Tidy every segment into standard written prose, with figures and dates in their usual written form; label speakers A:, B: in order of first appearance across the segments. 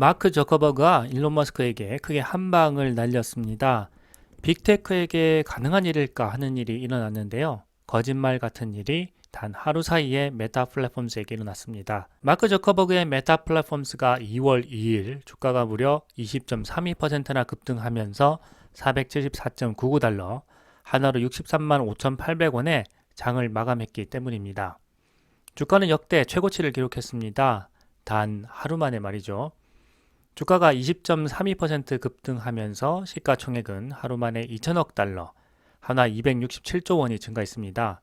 A: 마크 저커버그가 일론 머스크에게 크게 한 방을 날렸습니다. 빅테크에게 가능한 일일까 하는 일이 일어났는데요. 거짓말 같은 일이 단 하루 사이에 메타 플랫폼스에게 일어났습니다. 마크 저커버그의 메타 플랫폼스가 2월 2일 주가가 무려 20.32%나 급등하면서 474.99달러, 하나로 63만 5,800원에 장을 마감했기 때문입니다. 주가는 역대 최고치를 기록했습니다. 단 하루 만에 말이죠. 주가가 20.32% 급등하면서 시가총액은 하루 만에 2천억 달러, 하나 267조 원이 증가했습니다.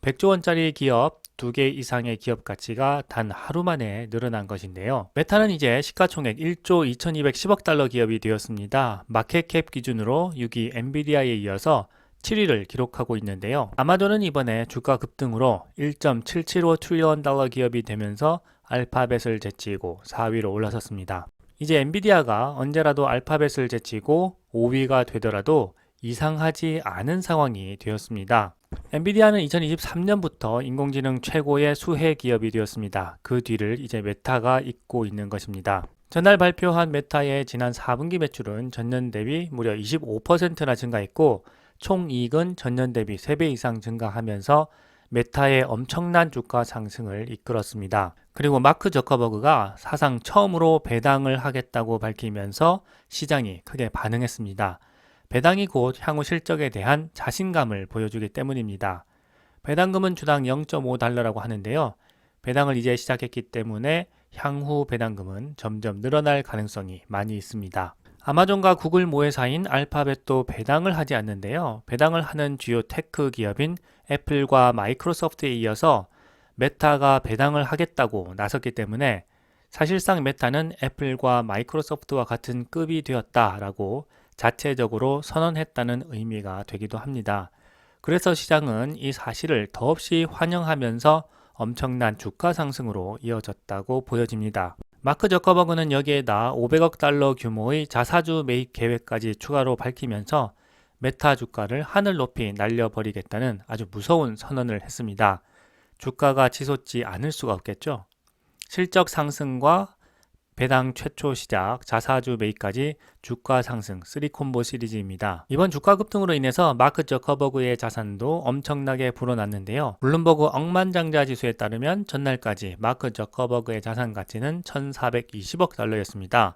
A: 100조 원짜리 기업 2개 이상의 기업 가치가 단 하루 만에 늘어난 것인데요. 메타는 이제 시가총액 1조 2210억 달러 기업이 되었습니다. 마켓캡 기준으로 6위 엔비디아에 이어서 7위를 기록하고 있는데요. 아마존은 이번에 주가 급등으로 1.775 트릴리언 달러 기업이 되면서 알파벳을 제치고 4위로 올라섰습니다. 이제 엔비디아가 언제라도 알파벳을 제치고 5위가 되더라도 이상하지 않은 상황이 되었습니다. 엔비디아는 2023년부터 인공지능 최고의 수혜 기업이 되었습니다. 그 뒤를 이제 메타가 잇고 있는 것입니다. 전날 발표한 메타의 지난 4분기 매출은 전년 대비 무려 25%나 증가했고 총이익은 전년 대비 3배 이상 증가하면서 메타의 엄청난 주가 상승을 이끌었습니다. 그리고 마크 저커버그가 사상 처음으로 배당을 하겠다고 밝히면서 시장이 크게 반응했습니다. 배당이 곧 향후 실적에 대한 자신감을 보여주기 때문입니다. 배당금은 주당 0.5달러라고 하는데요. 배당을 이제 시작했기 때문에 향후 배당금은 점점 늘어날 가능성이 많이 있습니다. 아마존과 구글 모회사인 알파벳도 배당을 하지 않는데요. 배당을 하는 주요 테크 기업인 애플과 마이크로소프트에 이어서 메타가 배당을 하겠다고 나섰기 때문에 사실상 메타는 애플과 마이크로소프트와 같은 급이 되었다라고 자체적으로 선언했다는 의미가 되기도 합니다. 그래서 시장은 이 사실을 더없이 환영하면서 엄청난 주가 상승으로 이어졌다고 보여집니다. 마크 저커버그는 여기에다 500억 달러 규모의 자사주 매입 계획까지 추가로 밝히면서 메타 주가를 하늘 높이 날려버리겠다는 아주 무서운 선언을 했습니다. 주가가 치솟지 않을 수가 없겠죠. 실적 상승과 배당 최초 시작, 자사주 매입까지 주가 상승 3콤보 시리즈입니다. 이번 주가 급등으로 인해서 마크 저커버그의 자산도 엄청나게 불어났는데요. 블룸버그 억만장자 지수에 따르면 전날까지 마크 저커버그의 자산 가치는 1,420억 달러였습니다.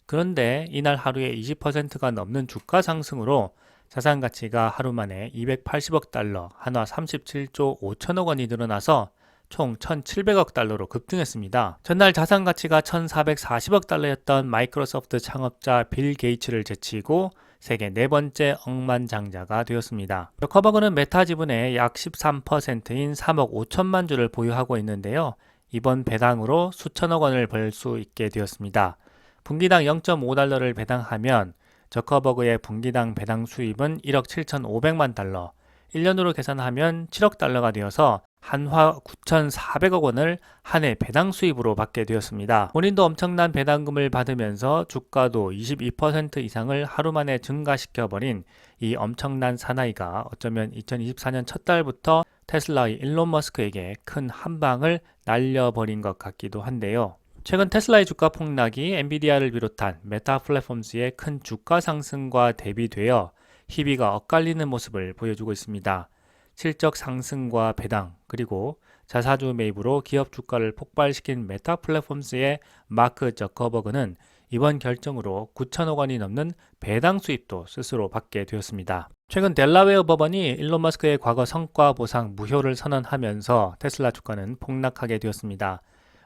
A: 그런데 이날 하루에 20%가 넘는 주가 상승으로 자산 가치가 하루 만에 280억 달러, 한화 37조 5천억 원이 늘어나서 총 1,700억 달러로 급등했습니다. 전날 자산 가치가 1,440억 달러였던 마이크로소프트 창업자 빌 게이츠를 제치고 세계 네 번째 억만장자가 되었습니다. 저커버그는 메타 지분의 약 13%인 3억 5천만 주를 보유하고 있는데요. 이번 배당으로 수천억 원을 벌 수 있게 되었습니다. 분기당 0.5달러를 배당하면 저커버그의 분기당 배당 수입은 1억 7,500만 달러, 1년으로 계산하면 7억 달러가 되어서 한화 9,400억 원을 한 해 배당 수입으로 받게 되었습니다. 본인도 엄청난 배당금을 받으면서 주가도 22% 이상을 하루 만에 증가시켜버린 이 엄청난 사나이가 어쩌면 2024년 첫 달부터 테슬라의 일론 머스크에게 큰 한방을 날려버린 것 같기도 한데요. 최근 테슬라의 주가 폭락이 엔비디아를 비롯한 메타 플랫폼스의 큰 주가 상승과 대비되어 희비가 엇갈리는 모습을 보여주고 있습니다. 실적 상승과 배당, 그리고 자사주 매입으로 기업 주가를 폭발시킨 메타 플랫폼스의 마크 저커버그는 이번 결정으로 9천억 원이 넘는 배당 수입도 스스로 받게 되었습니다. 최근 델라웨어 법원이 일론 머스크의 과거 성과 보상 무효를 선언하면서 테슬라 주가는 폭락하게 되었습니다.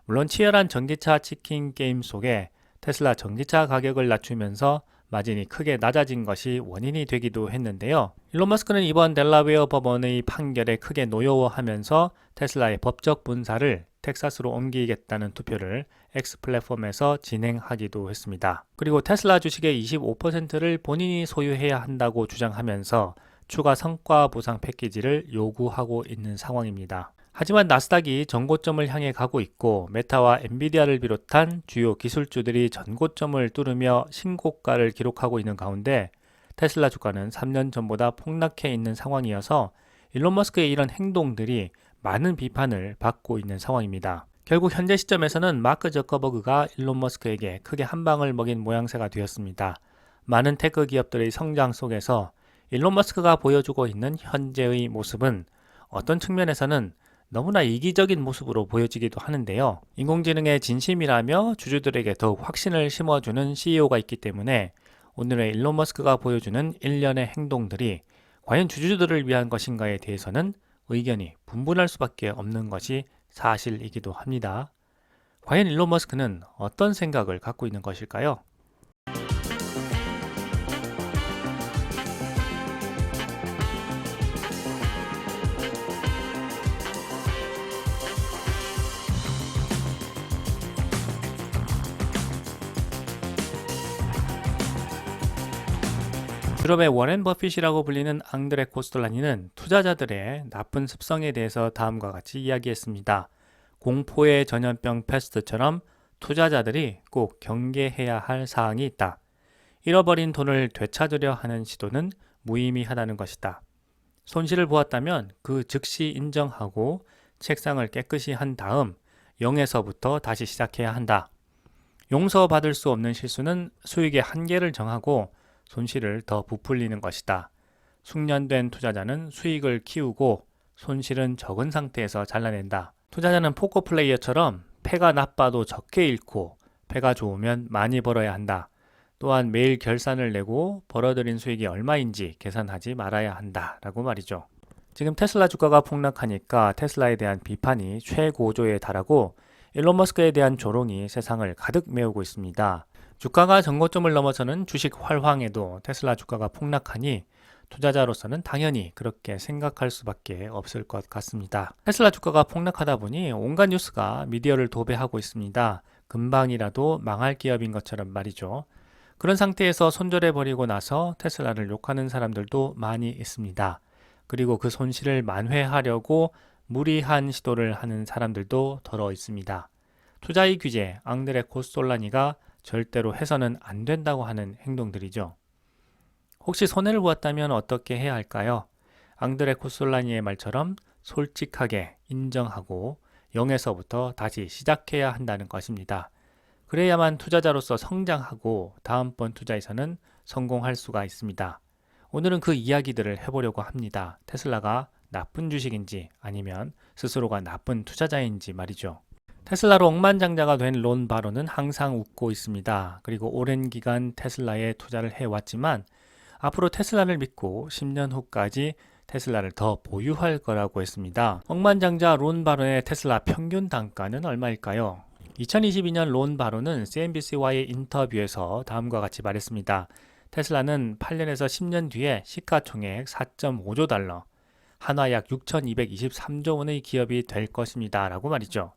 A: 물론 치열한 전기차 치킨 게임 속에 테슬라 전기차 가격을 낮추면서 마진이 크게 낮아진 것이 원인이 되기도 했는데요. 일론 머스크는 이번 델라웨어 법원의 판결에 크게 노여워하면서 테슬라의 법적 분사를 텍사스로 옮기겠다는 투표를 X 플랫폼에서 진행하기도 했습니다. 그리고 테슬라 주식의 25%를 본인이 소유해야 한다고 주장하면서 추가 성과 보상 패키지를 요구하고 있는 상황입니다. 하지만 나스닥이 전고점을 향해 가고 있고 메타와 엔비디아를 비롯한 주요 기술주들이 전고점을 뚫으며 신고가를 기록하고 있는 가운데 테슬라 주가는 3년 전보다 폭락해 있는 상황이어서 일론 머스크의 이런 행동들이 많은 비판을 받고 있는 상황입니다. 결국 현재 시점에서는 마크 저커버그가 일론 머스크에게 크게 한 방을 먹인 모양새가 되었습니다. 많은 테크 기업들의 성장 속에서 일론 머스크가 보여주고 있는 현재의 모습은 어떤 측면에서는 너무나 이기적인 모습으로 보여지기도 하는데요. 인공지능의 진심이라며 주주들에게 더욱 확신을 심어주는 CEO가 있기 때문에 오늘의 일론 머스크가 보여주는 일련의 행동들이 과연 주주들을 위한 것인가에 대해서는 의견이 분분할 수밖에 없는 것이 사실이기도 합니다. 과연 일론 머스크는 어떤 생각을 갖고 있는 것일까요? 유럽의 워렌 버핏이라고 불리는 앙드레 코스톨라니는 투자자들의 나쁜 습성에 대해서 다음과 같이 이야기했습니다. 공포의 전염병 패스트처럼 투자자들이 꼭 경계해야 할 사항이 있다. 잃어버린 돈을 되찾으려 하는 시도는 무의미하다는 것이다. 손실을 보았다면 그 즉시 인정하고 책상을 깨끗이 한 다음 0에서부터 다시 시작해야 한다. 용서받을 수 없는 실수는 수익의 한계를 정하고 손실을 더 부풀리는 것이다. 숙련된 투자자는 수익을 키우고 손실은 적은 상태에서 잘라낸다. 투자자는 포커 플레이어처럼 패가 나빠도 적게 잃고 패가 좋으면 많이 벌어야 한다. 또한 매일 결산을 내고 벌어들인 수익이 얼마인지 계산하지 말아야 한다. 라고 말이죠. 지금 테슬라 주가가 폭락하니까 테슬라에 대한 비판이 최고조에 달하고 일론 머스크에 대한 조롱이 세상을 가득 메우고 있습니다. 주가가 전고점을 넘어서는 주식 활황에도 테슬라 주가가 폭락하니 투자자로서는 당연히 그렇게 생각할 수밖에 없을 것 같습니다. 테슬라 주가가 폭락하다 보니 온갖 뉴스가 미디어를 도배하고 있습니다. 금방이라도 망할 기업인 것처럼 말이죠. 그런 상태에서 손절해버리고 나서 테슬라를 욕하는 사람들도 많이 있습니다. 그리고 그 손실을 만회하려고 무리한 시도를 하는 사람들도 더러 있습니다. 투자의 규제, 앙드레 코스톨라니가 절대로 해서는 안 된다고 하는 행동들이죠. 혹시 손해를 보았다면 어떻게 해야 할까요? 앙드레 코솔라니의 말처럼 솔직하게 인정하고 0에서부터 다시 시작해야 한다는 것입니다. 그래야만 투자자로서 성장하고 다음번 투자에서는 성공할 수가 있습니다. 오늘은 그 이야기들을 해보려고 합니다. 테슬라가 나쁜 주식인지 아니면 스스로가 나쁜 투자자인지 말이죠. 테슬라로 억만장자가 된 론 바로는 항상 웃고 있습니다. 그리고 오랜 기간 테슬라에 투자를 해왔지만 앞으로 테슬라를 믿고 10년 후까지 테슬라를 더 보유할 거라고 했습니다. 억만장자 론 바로의 테슬라 평균 단가는 얼마일까요? 2022년 론 바로는 CNBC와의 인터뷰에서 다음과 같이 말했습니다. 테슬라는 8년에서 10년 뒤에 시가총액 4.5조 달러, 한화 약 6,223조 원의 기업이 될 것입니다. 라고 말이죠.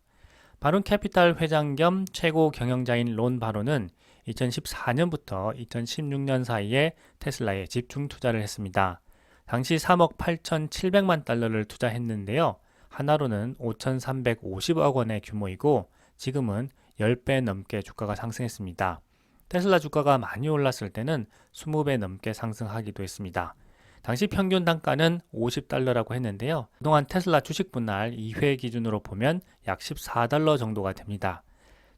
A: 바론 캐피탈 회장 겸 최고 경영자인 론 바로는 2014년부터 2016년 사이에 테슬라에 집중 투자를 했습니다. 당시 3억 8,700만 달러를 투자했는데요. 하나로는 5,350억 원의 규모이고 지금은 10배 넘게 주가가 상승했습니다. 테슬라 주가가 많이 올랐을 때는 20배 넘게 상승하기도 했습니다. 당시 평균 단가는 50달러라고 했는데요. 그동안 테슬라 주식 분할 2회 기준으로 보면 약 14달러 정도가 됩니다.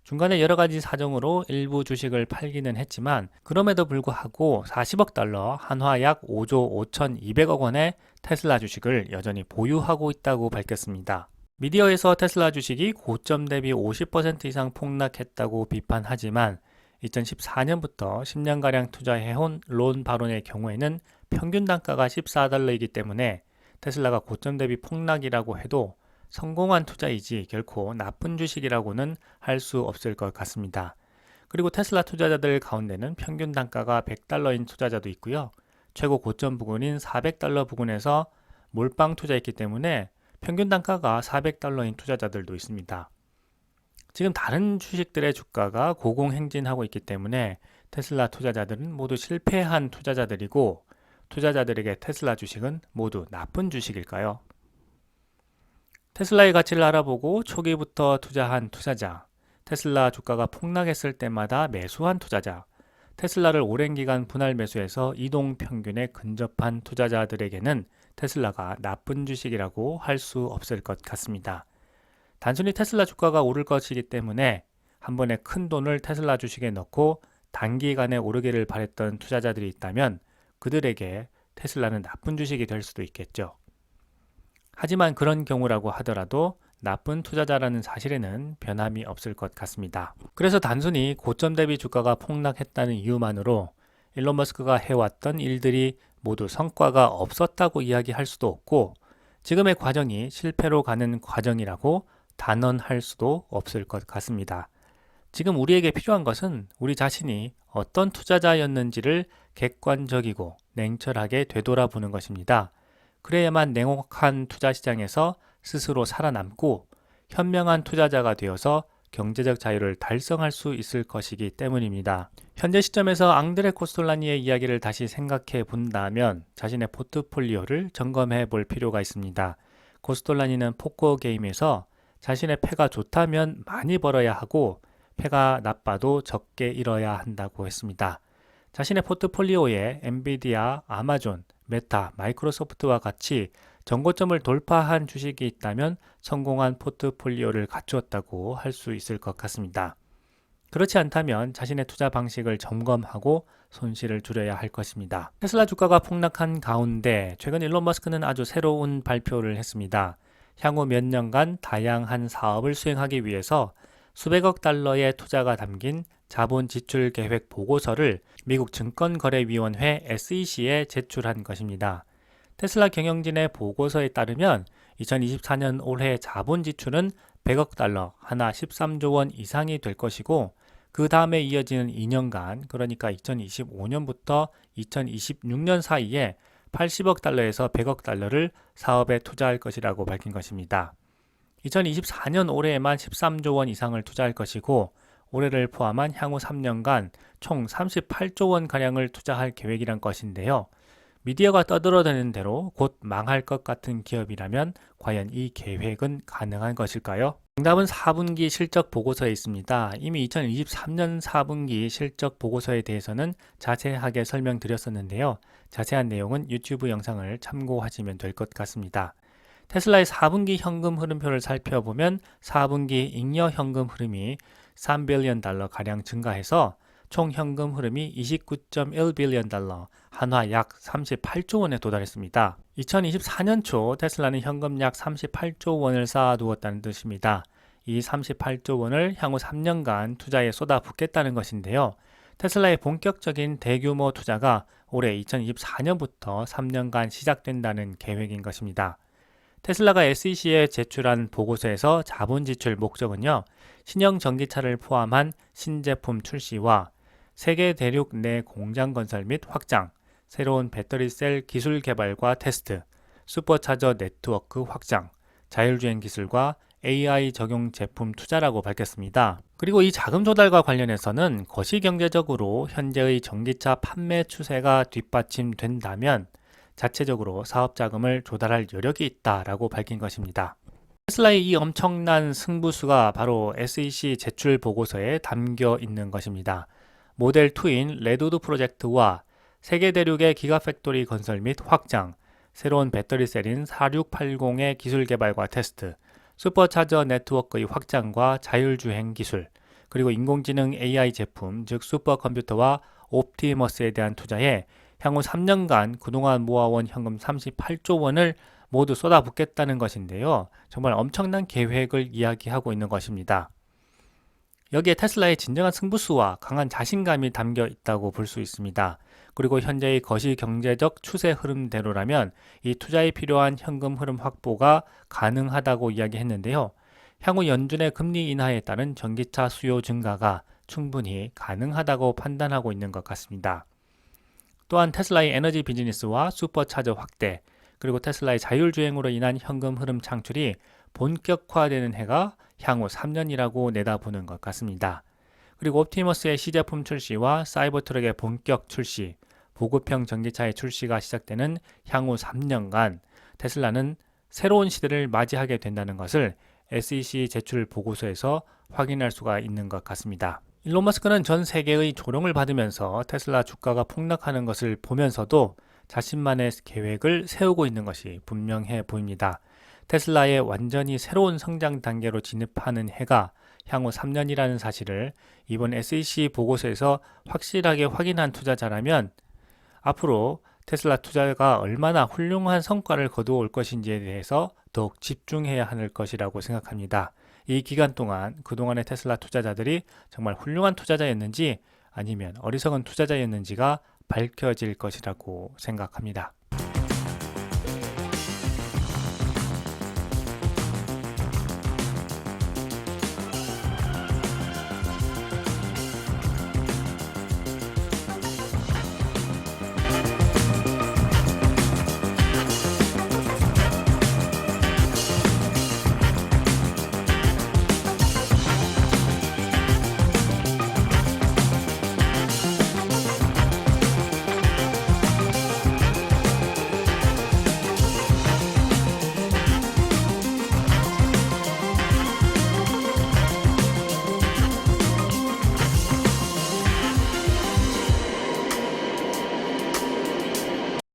A: 중간에 여러 가지 사정으로 일부 주식을 팔기는 했지만 그럼에도 불구하고 40억 달러, 한화 약 5조 5,200억 원의 테슬라 주식을 여전히 보유하고 있다고 밝혔습니다. 미디어에서 테슬라 주식이 고점 대비 50% 이상 폭락했다고 비판하지만 2014년부터 10년가량 투자해온 론 바론의 경우에는 평균 단가가 14달러이기 때문에 테슬라가 고점 대비 폭락이라고 해도 성공한 투자이지 결코 나쁜 주식이라고는 할 수 없을 것 같습니다. 그리고 테슬라 투자자들 가운데는 평균 단가가 100달러인 투자자도 있고요. 최고 고점 부근인 400달러 부근에서 몰빵 투자했기 때문에 평균 단가가 400달러인 투자자들도 있습니다. 지금 다른 주식들의 주가가 고공행진하고 있기 때문에 테슬라 투자자들은 모두 실패한 투자자들이고 투자자들에게 테슬라 주식은 모두 나쁜 주식일까요? 테슬라의 가치를 알아보고 초기부터 투자한 투자자, 테슬라 주가가 폭락했을 때마다 매수한 투자자, 테슬라를 오랜 기간 분할 매수해서 이동 평균에 근접한 투자자들에게는 테슬라가 나쁜 주식이라고 할 수 없을 것 같습니다. 단순히 테슬라 주가가 오를 것이기 때문에 한 번에 큰 돈을 테슬라 주식에 넣고 단기간에 오르기를 바랬던 투자자들이 있다면 그들에게 테슬라는 나쁜 주식이 될 수도 있겠죠. 하지만 그런 경우라고 하더라도 나쁜 투자자라는 사실에는 변함이 없을 것 같습니다. 그래서 단순히 고점 대비 주가가 폭락했다는 이유만으로 일론 머스크가 해왔던 일들이 모두 성과가 없었다고 이야기할 수도 없고 지금의 과정이 실패로 가는 과정이라고 단언할 수도 없을 것 같습니다. 지금 우리에게 필요한 것은 우리 자신이 어떤 투자자였는지를 객관적이고 냉철하게 되돌아보는 것입니다. 그래야만 냉혹한 투자 시장에서 스스로 살아남고 현명한 투자자가 되어서 경제적 자유를 달성할 수 있을 것이기 때문입니다. 현재 시점에서 앙드레 코스톨라니의 이야기를 다시 생각해 본다면 자신의 포트폴리오를 점검해 볼 필요가 있습니다. 코스톨라니는 포커 게임에서 자신의 패가 좋다면 많이 벌어야 하고 패가 나빠도 적게 잃어야 한다고 했습니다. 자신의 포트폴리오에 엔비디아, 아마존, 메타, 마이크로소프트와 같이 정고점을 돌파한 주식이 있다면 성공한 포트폴리오를 갖추었다고 할 수 있을 것 같습니다. 그렇지 않다면 자신의 투자 방식을 점검하고 손실을 줄여야 할 것입니다. 테슬라 주가가 폭락한 가운데 최근 일론 머스크는 아주 새로운 발표를 했습니다. 향후 몇 년간 다양한 사업을 수행하기 위해서 수백억 달러의 투자가 담긴 자본 지출 계획 보고서를 미국 증권거래위원회 SEC에 제출한 것입니다. 테슬라 경영진의 보고서에 따르면 2024년 올해 자본 지출은 100억 달러, 하나 13조 원 이상이 될 것이고 그 다음에 이어지는 2년간, 그러니까 2025년부터 2026년 사이에 80억 달러에서 100억 달러를 사업에 투자할 것이라고 밝힌 것입니다. 2024년 올해에만 13조 원 이상을 투자할 것이고 올해를 포함한 향후 3년간 총 38조 원가량을 투자할 계획이란 것인데요. 미디어가 떠들어대는 대로 곧 망할 것 같은 기업이라면 과연 이 계획은 가능한 것일까요? 정답은 4분기 실적 보고서에 있습니다. 이미 2023년 4분기 실적 보고서에 대해서는 자세하게 설명드렸었는데요. 자세한 내용은 유튜브 영상을 참고하시면 될 것 같습니다. 테슬라의 4분기 현금 흐름표를 살펴보면 4분기 잉여 현금 흐름이 3빌리언 달러 가량 증가해서 총 현금 흐름이 29.1빌리언 달러, 한화 약 38조 원에 도달했습니다. 2024년 초 테슬라는 현금 약 38조 원을 쌓아두었다는 뜻입니다. 이 38조 원을 향후 3년간 투자에 쏟아붓겠다는 것인데요. 테슬라의 본격적인 대규모 투자가 올해 2024년부터 3년간 시작된다는 계획인 것입니다. 테슬라가 SEC에 제출한 보고서에서 자본 지출 목적은요, 신형 전기차를 포함한 신제품 출시와 세계 대륙 내 공장 건설 및 확장, 새로운 배터리 셀 기술 개발과 테스트, 슈퍼차저 네트워크 확장, 자율주행 기술과 AI 적용 제품 투자라고 밝혔습니다. 그리고 이 자금 조달과 관련해서는 거시경제적으로 현재의 전기차 판매 추세가 뒷받침된다면 자체적으로 사업 자금을 조달할 여력이 있다라고 밝힌 것입니다. 테슬라의 이 엄청난 승부수가 바로 SEC 제출 보고서에 담겨 있는 것입니다. 모델 2인 레드우드 프로젝트와 세계 대륙의 기가팩토리 건설 및 확장, 새로운 배터리 셀인 4680의 기술 개발과 테스트, 슈퍼차저 네트워크의 확장과 자율주행 기술, 그리고 인공지능 AI 제품, 즉 슈퍼컴퓨터와 옵티머스에 대한 투자에 향후 3년간 그동안 모아온 현금 38조 원을 모두 쏟아붓겠다는 것인데요. 정말 엄청난 계획을 이야기하고 있는 것입니다. 여기에 테슬라의 진정한 승부수와 강한 자신감이 담겨 있다고 볼 수 있습니다. 그리고 현재의 거시경제적 추세 흐름대로라면 이 투자에 필요한 현금 흐름 확보가 가능하다고 이야기했는데요. 향후 연준의 금리 인하에 따른 전기차 수요 증가가 충분히 가능하다고 판단하고 있는 것 같습니다. 또한 테슬라의 에너지 비즈니스와 슈퍼차저 확대, 그리고 테슬라의 자율주행으로 인한 현금 흐름 창출이 본격화되는 해가 향후 3년이라고 내다보는 것 같습니다. 그리고 옵티머스의 시제품 출시와 사이버트럭의 본격 출시, 보급형 전기차의 출시가 시작되는 향후 3년간 테슬라는 새로운 시대를 맞이하게 된다는 것을 SEC 제출 보고서에서 확인할 수가 있는 것 같습니다. 일론 머스크는 전 세계의 조롱을 받으면서 테슬라 주가가 폭락하는 것을 보면서도 자신만의 계획을 세우고 있는 것이 분명해 보입니다. 테슬라의 완전히 새로운 성장 단계로 진입하는 해가 향후 3년이라는 사실을 이번 SEC 보고서에서 확실하게 확인한 투자자라면 앞으로 테슬라 투자가 얼마나 훌륭한 성과를 거두어 올 것인지에 대해서 더욱 집중해야 할 것이라고 생각합니다. 이 기간 동안 그동안의 테슬라 투자자들이 정말 훌륭한 투자자였는지 아니면 어리석은 투자자였는지가 밝혀질 것이라고 생각합니다.